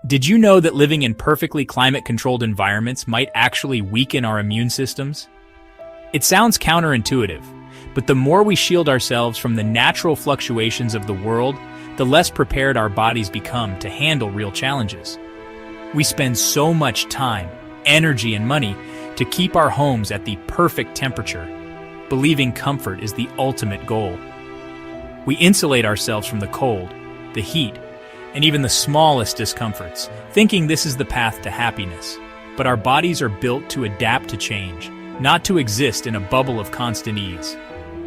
Did you know that living in perfectly climate-controlled environments might actually weaken our immune systems? It sounds counterintuitive, but the more we shield ourselves from the natural fluctuations of the world, the less prepared our bodies become to handle real challenges. We spend so much time, energy, and money to keep our homes at the perfect temperature, believing comfort is the ultimate goal. We insulate ourselves from the cold, the heat, and even the smallest discomforts, thinking this is the path to happiness. But our bodies are built to adapt to change, not to exist in a bubble of constant ease.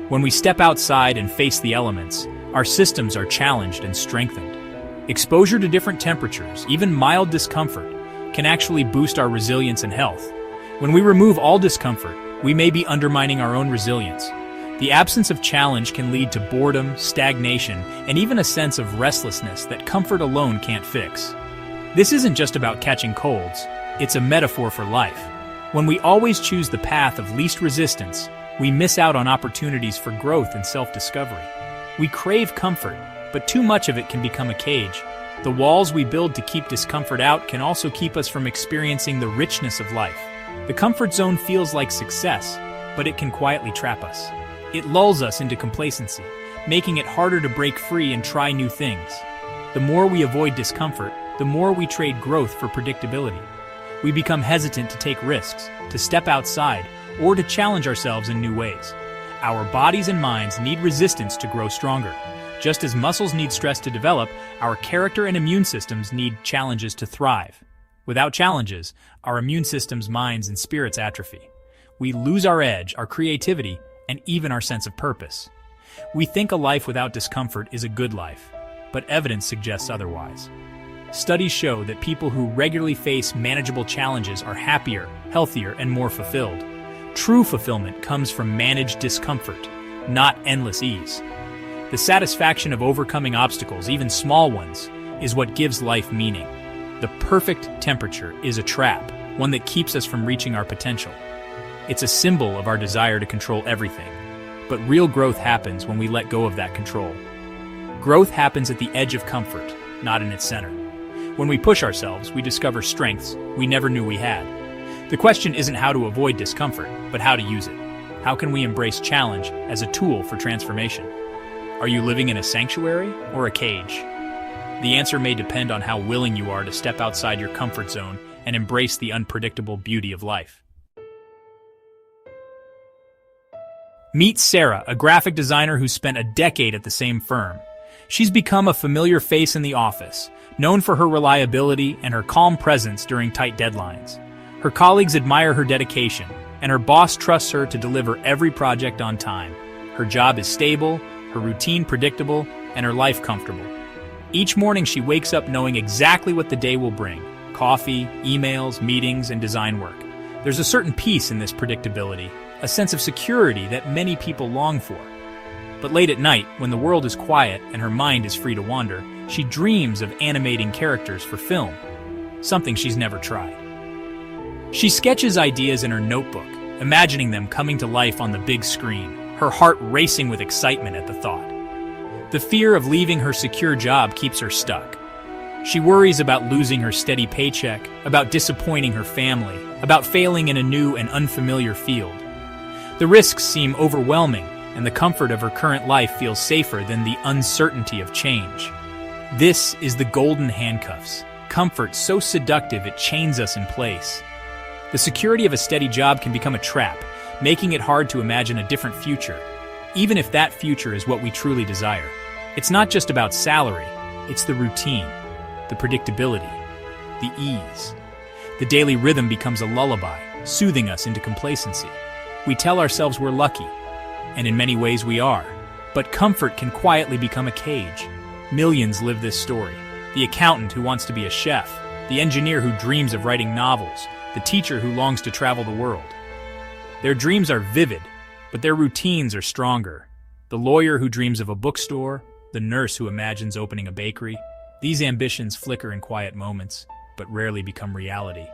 When we step outside and face the elements, our systems are challenged and strengthened. Exposure to different temperatures, even mild discomfort, can actually boost our resilience and health. When we remove all discomfort, we may be undermining our own resilience. The absence of challenge can lead to boredom, stagnation, and even a sense of restlessness that comfort alone can't fix. This isn't just about catching colds, it's a metaphor for life. When we always choose the path of least resistance, we miss out on opportunities for growth and self-discovery. We crave comfort, but too much of it can become a cage. The walls we build to keep discomfort out can also keep us from experiencing the richness of life. The comfort zone feels like success, but it can quietly trap us. It lulls us into complacency, making it harder to break free and try new things. The more we avoid discomfort, the more we trade growth for predictability. We become hesitant to take risks, to step outside, or to challenge ourselves in new ways. Our bodies and minds need resistance to grow stronger. Just as muscles need stress to develop, our character and immune systems need challenges to thrive. Without challenges, our immune systems, minds, and spirits atrophy. We lose our edge, our creativity, and even our sense of purpose. We think a life without discomfort is a good life, but evidence suggests otherwise. Studies show that people who regularly face manageable challenges are happier, healthier, and more fulfilled. True fulfillment comes from managed discomfort, not endless ease. The satisfaction of overcoming obstacles, even small ones, is what gives life meaning. The perfect temperature is a trap, one that keeps us from reaching our potential. It's a symbol of our desire to control everything. But real growth happens when we let go of that control. Growth happens at the edge of comfort, not in its center. When we push ourselves, we discover strengths we never knew we had. The question isn't how to avoid discomfort, but how to use it. How can we embrace challenge as a tool for transformation? Are you living in a sanctuary or a cage? The answer may depend on how willing you are to step outside your comfort zone and embrace the unpredictable beauty of life. Meet Sarah, a graphic designer who spent a decade at the same firm. She's become a familiar face in the office, known for her reliability and her calm presence during tight deadlines. Her colleagues admire her dedication, and her boss trusts her to deliver every project on time. Her job is stable, her routine predictable, and her life comfortable. Each morning she wakes up knowing exactly what the day will bring: coffee, emails, meetings, and design work. There's a certain peace in this predictability, a sense of security that many people long for. But late at night, when the world is quiet and her mind is free to wander, she dreams of animating characters for film, something she's never tried. She sketches ideas in her notebook, imagining them coming to life on the big screen, her heart racing with excitement at the thought. The fear of leaving her secure job keeps her stuck. She worries about losing her steady paycheck, about disappointing her family, about failing in a new and unfamiliar field. The risks seem overwhelming, and the comfort of her current life feels safer than the uncertainty of change. This is the golden handcuffs, comfort so seductive it chains us in place. The security of a steady job can become a trap, making it hard to imagine a different future, even if that future is what we truly desire. It's not just about salary, it's the routine, the predictability, the ease. The daily rhythm becomes a lullaby, soothing us into complacency. We tell ourselves we're lucky, and in many ways we are. But comfort can quietly become a cage. Millions live this story. The accountant who wants to be a chef, the engineer who dreams of writing novels, the teacher who longs to travel the world. Their dreams are vivid, but their routines are stronger. The lawyer who dreams of a bookstore, the nurse who imagines opening a bakery. These ambitions flicker in quiet moments, but rarely become reality.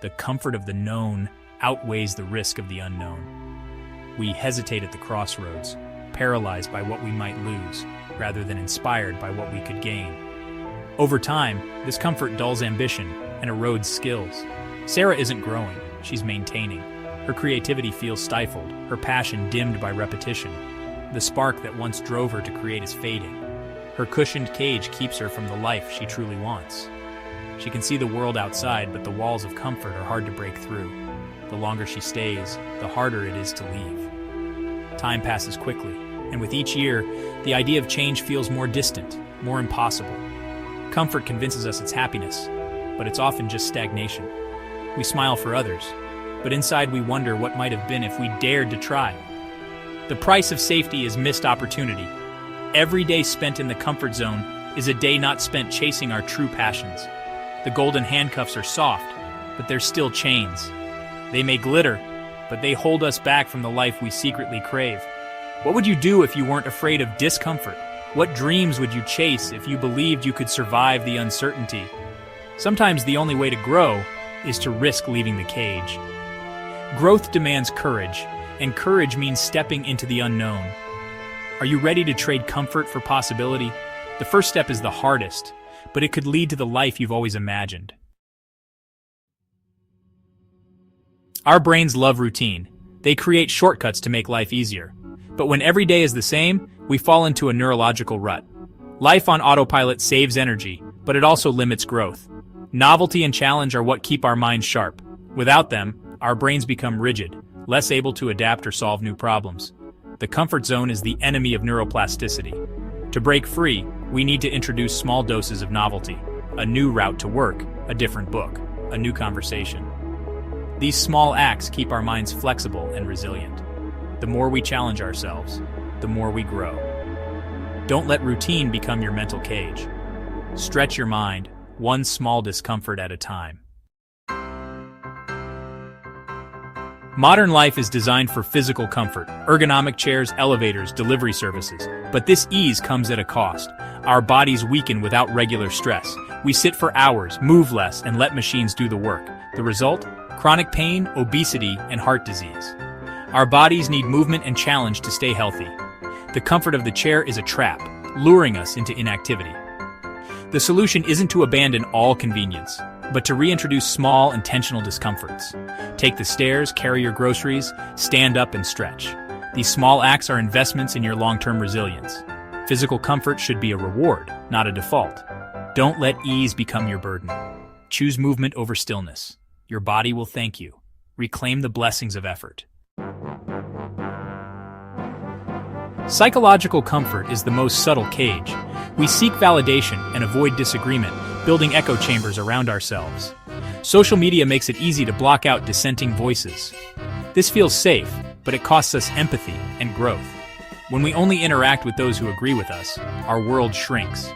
The comfort of the known outweighs the risk of the unknown. We hesitate at the crossroads, paralyzed by what we might lose, rather than inspired by what we could gain. Over time, discomfort dulls ambition and erodes skills. Sarah isn't growing, she's maintaining. Her creativity feels stifled, her passion dimmed by repetition. The spark that once drove her to create is fading. Her cushioned cage keeps her from the life she truly wants. She can see the world outside, but the walls of comfort are hard to break through. The longer she stays, the harder it is to leave. Time passes quickly, and with each year, the idea of change feels more distant, more impossible. Comfort convinces us it's happiness, but it's often just stagnation. We smile for others, but inside we wonder what might have been if we dared to try. The price of safety is missed opportunity. Every day spent in the comfort zone is a day not spent chasing our true passions. The golden handcuffs are soft, but they're still chains. They may glitter, but they hold us back from the life we secretly crave. What would you do if you weren't afraid of discomfort? What dreams would you chase if you believed you could survive the uncertainty? Sometimes the only way to grow is to risk leaving the cage. Growth demands courage, and courage means stepping into the unknown. Are you ready to trade comfort for possibility? The first step is the hardest, but it could lead to the life you've always imagined. Our brains love routine. They create shortcuts to make life easier. But when every day is the same, we fall into a neurological rut. Life on autopilot saves energy, but it also limits growth. Novelty and challenge are what keep our minds sharp. Without them, our brains become rigid, less able to adapt or solve new problems. The comfort zone is the enemy of neuroplasticity. To break free, we need to introduce small doses of novelty. A new route to work, a different book, a new conversation. These small acts keep our minds flexible and resilient. The more we challenge ourselves, the more we grow. Don't let routine become your mental cage. Stretch your mind, one small discomfort at a time. Modern life is designed for physical comfort, ergonomic chairs, elevators, delivery services. But this ease comes at a cost. Our bodies weaken without regular stress. We sit for hours, move less, and let machines do the work. The result? Chronic pain, obesity, and heart disease. Our bodies need movement and challenge to stay healthy. The comfort of the chair is a trap, luring us into inactivity. The solution isn't to abandon all convenience, but to reintroduce small, intentional discomforts. Take the stairs, carry your groceries, stand up and stretch. These small acts are investments in your long-term resilience. Physical comfort should be a reward, not a default. Don't let ease become your burden. Choose movement over stillness. Your body will thank you. Reclaim the blessings of effort. Psychological comfort is the most subtle cage. We seek validation and avoid disagreement, building echo chambers around ourselves. Social media makes it easy to block out dissenting voices. This feels safe, but it costs us empathy and growth. When we only interact with those who agree with us, our world shrinks.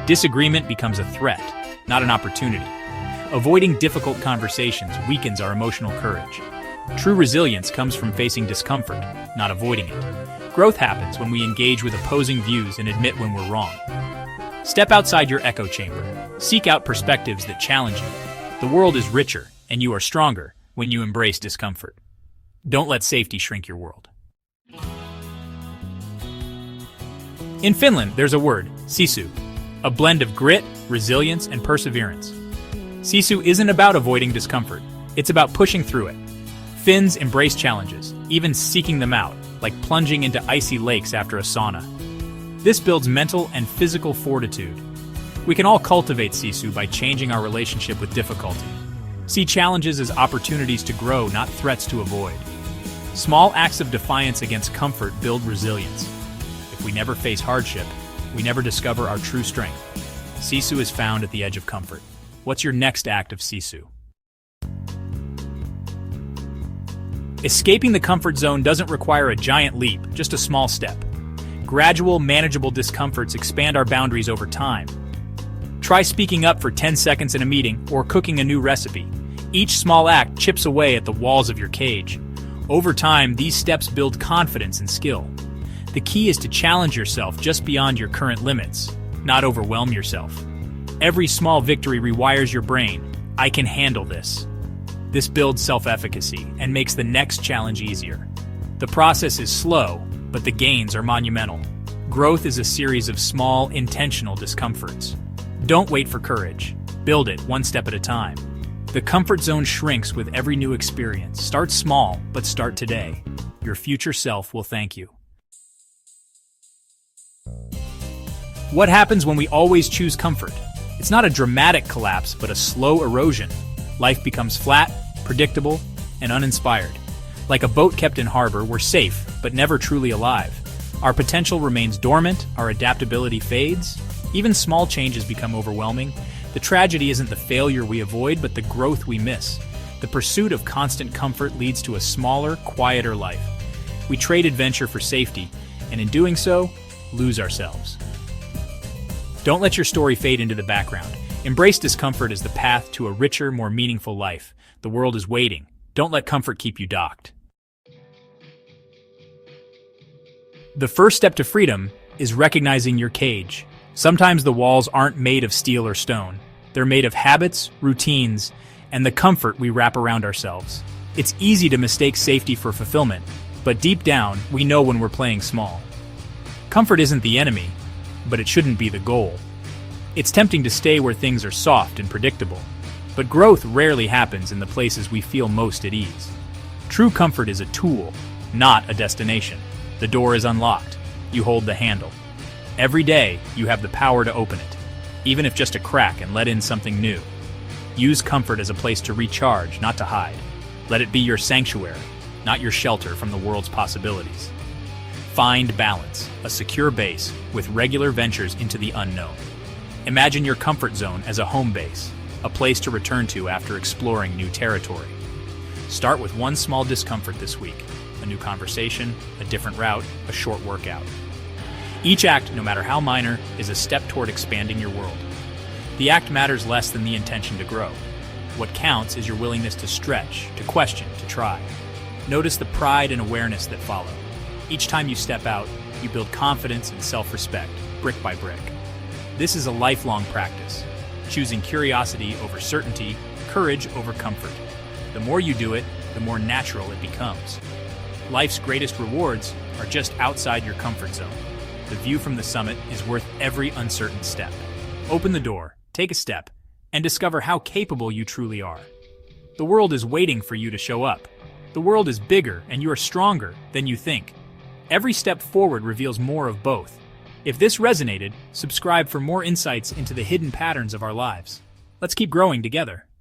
Disagreement becomes a threat, not an opportunity. Avoiding difficult conversations weakens our emotional courage. True resilience comes from facing discomfort, not avoiding it. Growth happens when we engage with opposing views and admit when we're wrong. Step outside your echo chamber. Seek out perspectives that challenge you. The world is richer, and you are stronger when you embrace discomfort. Don't let safety shrink your world. In Finland, there's a word, sisu, a blend of grit, resilience, and perseverance. Sisu isn't about avoiding discomfort. It's about pushing through it. Finns embrace challenges, even seeking them out, like plunging into icy lakes after a sauna. This builds mental and physical fortitude. We can all cultivate sisu by changing our relationship with difficulty. See challenges as opportunities to grow, not threats to avoid. Small acts of defiance against comfort build resilience. If we never face hardship, we never discover our true strength. Sisu is found at the edge of comfort. What's your next act of sisu? Escaping the comfort zone doesn't require a giant leap, just a small step. Gradual, manageable discomforts expand our boundaries over time. Try speaking up for 10 seconds in a meeting or cooking a new recipe. Each small act chips away at the walls of your cage. Over time, these steps build confidence and skill. The key is to challenge yourself just beyond your current limits, not overwhelm yourself. Every small victory rewires your brain. I can handle this. This builds self-efficacy and makes the next challenge easier. The process is slow, but the gains are monumental. Growth is a series of small, intentional discomforts. don't wait for courage. Build it one step at a time. The comfort zone shrinks with every new experience. Start small, but start today. Your future self will thank you. What happens when we always choose comfort? It's not a dramatic collapse, but a slow erosion. Life becomes flat, predictable, and uninspired. Like a boat kept in harbor, we're safe, but never truly alive. Our potential remains dormant, our adaptability fades. Even small changes become overwhelming. The tragedy isn't the failure we avoid, but the growth we miss. The pursuit of constant comfort leads to a smaller, quieter life. We trade adventure for safety, and in doing so, lose ourselves. Don't let your story fade into the background. Embrace discomfort as the path to a richer, more meaningful life. The world is waiting. Don't let comfort keep you docked. The first step to freedom is recognizing your cage. Sometimes the walls aren't made of steel or stone. They're made of habits, routines, and the comfort we wrap around ourselves. It's easy to mistake safety for fulfillment, but deep down, we know when we're playing small. Comfort isn't the enemy, but it shouldn't be the goal. It's tempting to stay where things are soft and predictable, but growth rarely happens in the places we feel most at ease. True comfort is a tool, not a destination. The door is unlocked. You hold the handle. Every day, you have the power to open it, even if just a crack, and let in something new. Use comfort as a place to recharge, not to hide. Let it be your sanctuary, not your shelter from the world's possibilities. Find balance, a secure base with regular ventures into the unknown. Imagine your comfort zone as a home base, a place to return to after exploring new territory. Start with one small discomfort this week. A new conversation, a different route, a short workout. Each act, no matter how minor, is a step toward expanding your world. The act matters less than the intention to grow. What counts is your willingness to stretch, to question, to try. Notice the pride and awareness that follow. Each time you step out, you build confidence and self-respect, brick by brick. This is a lifelong practice, choosing curiosity over certainty, courage over comfort. The more you do it, the more natural it becomes. Life's greatest rewards are just outside your comfort zone. The view from the summit is worth every uncertain step. Open the door, take a step, and discover how capable you truly are. The world is waiting for you to show up. The world is bigger and you are stronger than you think. Every step forward reveals more of both. If this resonated, subscribe for more insights into the hidden patterns of our lives. Let's keep growing together.